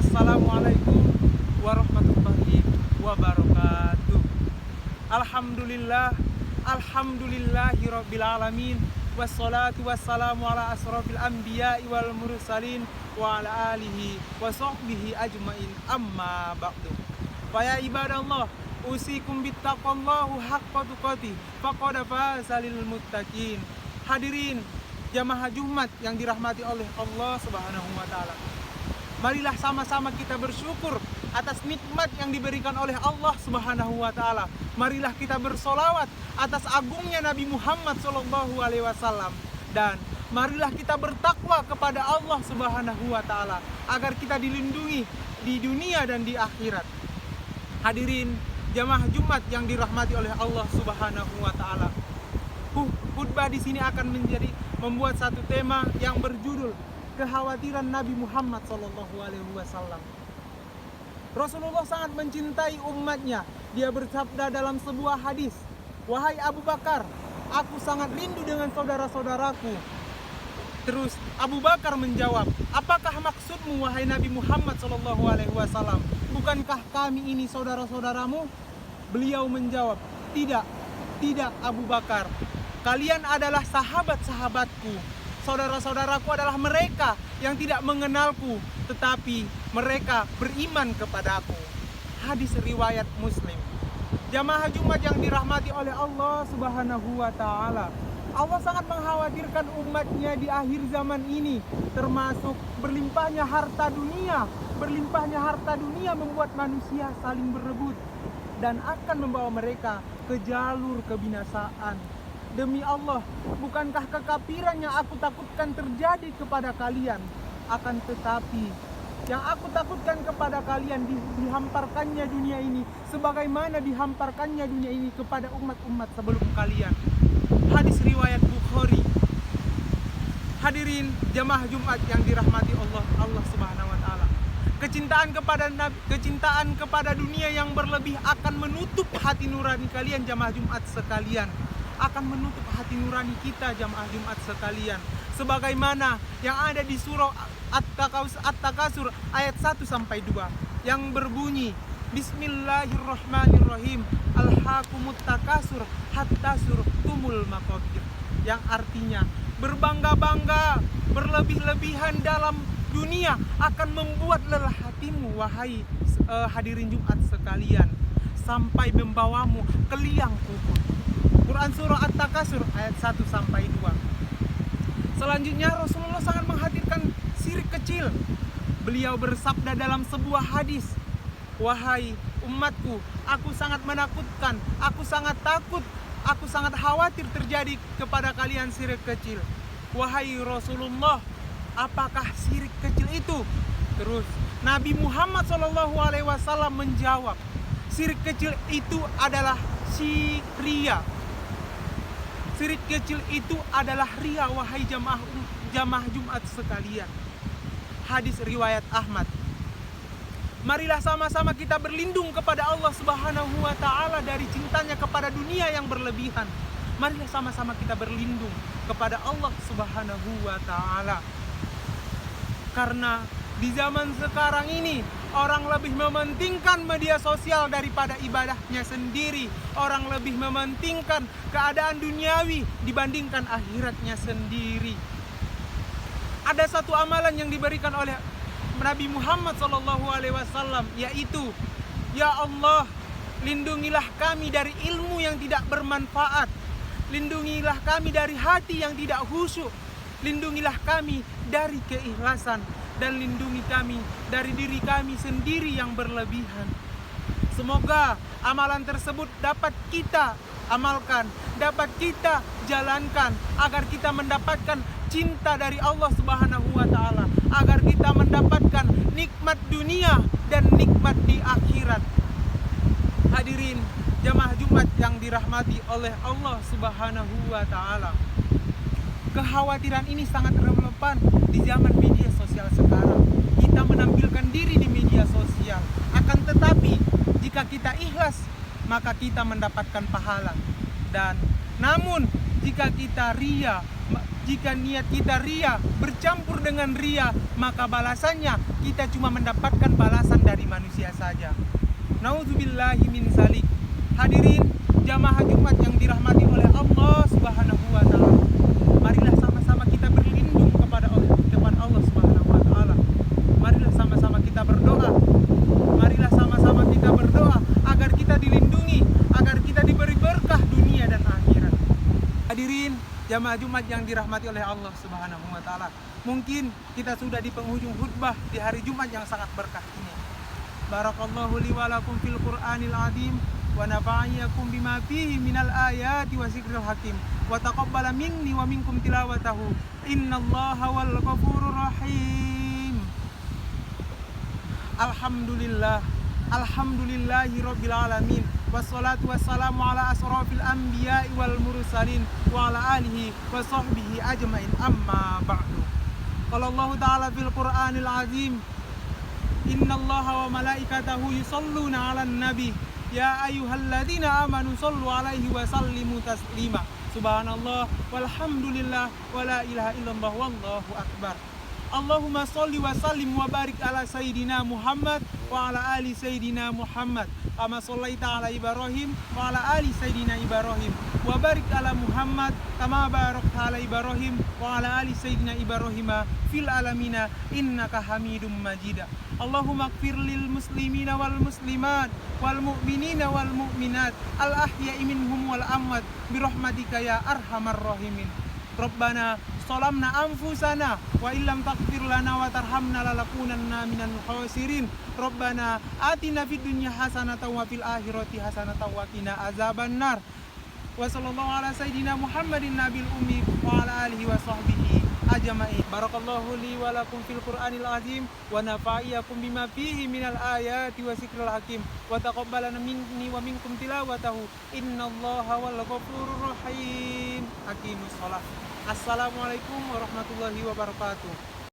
Assalamualaikum warahmatullahi wabarakatuh. Alhamdulillah, alhamdulillahirabbil alamin. Wassalatu wassalamu ala asrofil anbiya'i wal mursalin wa ala alihi wa sahbihi ajmain, amma ba'du. Fa ya ibadallah, usikum bittaqallahu haqqa tuqatih faqad faza lil muttaqin. Hadirin jamaah Jumat yang dirahmati oleh Allah Subhanahu wa taala. Marilah sama-sama kita bersyukur atas nikmat yang diberikan oleh Allah Subhanahu wa taala. Marilah kita bersolawat atas agungnya Nabi Muhammad SAW. Dan marilah kita bertakwa kepada Allah Subhanahu wa taala agar kita dilindungi di dunia dan di akhirat. Hadirin jamaah Jumat yang dirahmati oleh Allah Subhanahu wa taala. Khutbah di sini akan membuat satu tema yang berjudul kekhawatiran Nabi Muhammad SAW. Rasulullah sangat mencintai umatnya. Dia bersabda dalam sebuah hadis, "Wahai Abu Bakar, aku sangat rindu dengan saudara-saudaraku." Terus Abu Bakar menjawab, "Apakah maksudmu wahai Nabi Muhammad SAW? Bukankah kami ini saudara-saudaramu?" Beliau menjawab, Tidak Abu Bakar. Kalian adalah sahabat-sahabatku. Saudara-saudaraku adalah mereka yang tidak mengenalku, tetapi mereka beriman kepadaku." Hadis riwayat Muslim. Jamaah Jumat yang dirahmati oleh Allah Subhanahu wa taala. Allah sangat mengkhawatirkan umatnya di akhir zaman ini, termasuk berlimpahnya harta dunia. Berlimpahnya harta dunia membuat manusia saling berebut dan akan membawa mereka ke jalur kebinasaan. Demi Allah, bukankah kekafiran yang aku takutkan terjadi kepada kalian? Akan tetapi, yang aku takutkan kepada kalian dihamparkannya dunia ini sebagaimana dihamparkannya dunia ini kepada umat-umat sebelum kalian. Hadis riwayat Bukhari. Hadirin jamaah Jumat yang dirahmati Allah Subhanahu wa taala. Kecintaan kepada dunia yang berlebih akan menutup hati nurani kalian jamaah Jumat sekalian. Akan menutup hati nurani kita jamaah Jumat sekalian. Sebagaimana yang ada di surah At-Takasur ayat 1-2 yang berbunyi, Bismillahirrahmanirrahim, Alhaakumut takasur hatta surtumul maqabir. Yang artinya berbangga-bangga, berlebih-lebihan dalam dunia akan membuat lelah hatimu wahai hadirin Jumat sekalian, sampai membawamu ke liang kubur. Quran surah At-Takasur ayat 1-2. Selanjutnya Rasulullah sangat menghadirkan syirik kecil. Beliau bersabda dalam sebuah hadis, "Wahai umatku, aku sangat menakutkan, aku sangat takut, aku sangat khawatir terjadi kepada kalian syirik kecil." Wahai Rasulullah, apakah syirik kecil itu? Terus Nabi Muhammad SAW menjawab, syirik kecil itu adalah ria. Syirik kecil itu adalah ria wahai jamaah Jumat sekalian. Hadis riwayat Ahmad. Marilah sama-sama kita berlindung kepada Allah Subhanahu wa taala dari cintanya kepada dunia yang berlebihan. Marilah sama-sama kita berlindung kepada Allah Subhanahu wa taala. Karena di zaman sekarang ini orang lebih mementingkan media sosial daripada ibadahnya sendiri. Orang lebih mementingkan keadaan duniawi dibandingkan akhiratnya sendiri. Ada satu amalan yang diberikan oleh Nabi Muhammad SAW, yaitu, "Ya Allah, lindungilah kami dari ilmu yang tidak bermanfaat. Lindungilah kami dari hati yang tidak khusyuk. Lindungilah kami dari keikhlasan. Dan lindungi kami dari diri kami sendiri yang berlebihan." Semoga amalan tersebut dapat kita amalkan, dapat kita jalankan agar kita mendapatkan cinta dari Allah Subhanahu wa taala, agar kita mendapatkan nikmat dunia dan nikmat di akhirat. Hadirin jamaah Jumat yang dirahmati oleh Allah Subhanahu wa taala. Kekhawatiran ini sangat relevan di zaman media sosial sekarang. Kita menampilkan diri di media sosial. Akan tetapi, jika kita ikhlas, maka kita mendapatkan pahala. Dan namun, jika kita ria, Jika niat kita ria bercampur dengan ria, maka balasannya kita cuma mendapatkan balasan dari manusia saja. Nauzubillahi min zalik. Hadirin jamaah Jumat yang dirahmati oleh Allah Subhanahu wa taala. Marilah sama-sama kita berlindung kepada Allah Subhanahu wa taala. Marilah sama-sama kita berdoa. Marilah sama-sama kita berdoa agar kita dilindungi, agar kita diberi berkah dunia dan akhirat. Hadirin jamaah Jumat yang dirahmati oleh Allah Subhanahu wa taala. Mungkin kita sudah di penghujung khutbah di hari Jumat yang sangat berkah ini. Barakallahu li wa lakum fil Qur'anil azim wa nafa'akum bima fihi minal ayati wa zikril hakim wa taqabbala minni wa minkum tilawatahu innallaha wal ghafurur rahim. Alhamdulillahi rabbil alamin wassalatu wassalamu ala asrafil anbiya'i wal mursalin wa ala alihi wa sahbihi ajmain amma ba'du. Qala Allah ta'ala fil Qur'anil azim innallaha wa malaikatahu yusalluna 'alan nabi ya ayyuhalladzina amanu sallu 'alaihi wa sallimu taslima. Subhanallah walhamdulillah wa la ilaha illallah wallahu akbar. Allahumma sholli wa sallim wa barik ala sayyidina Muhammad wa ala ali sayyidina Muhammad kama shallaita ala Ibrahim wa ala ali sayyidina Ibrahim wa barik ala Muhammad kama barakta ala Ibrahim wa ala ali sayyidina Ibrahim fil alamina innaka Hamidum Majid. Allahumma ighfir lil muslimina wal muslimat wal mu'minina wal mu'minat al ahya'i minhum wal amwat bi rahmatika ya arhamar rahimin. Rabbana salamna anfusana wa illam taghfir lana wa tarhamna lanakunanna minal khasirin. Rabbana atina fid dunya hasanatan wa fil akhirati hasanatan wa qina azabannar. Wa sallallahu ala sayyidina Muhammadin nabil ummi wa ala alihi wa sahbihi ajma'in. Barakallahu li wa lakum fil Qur'anil azim wa nafa'iyakum bima fihi minal ayati wa zikril hakim wa taqabbalana minni wa minkum tilawatahu innallaha wal ghafurur rahim. Aqimus shalah. Assalamualaikum warahmatullahi wabarakatuh.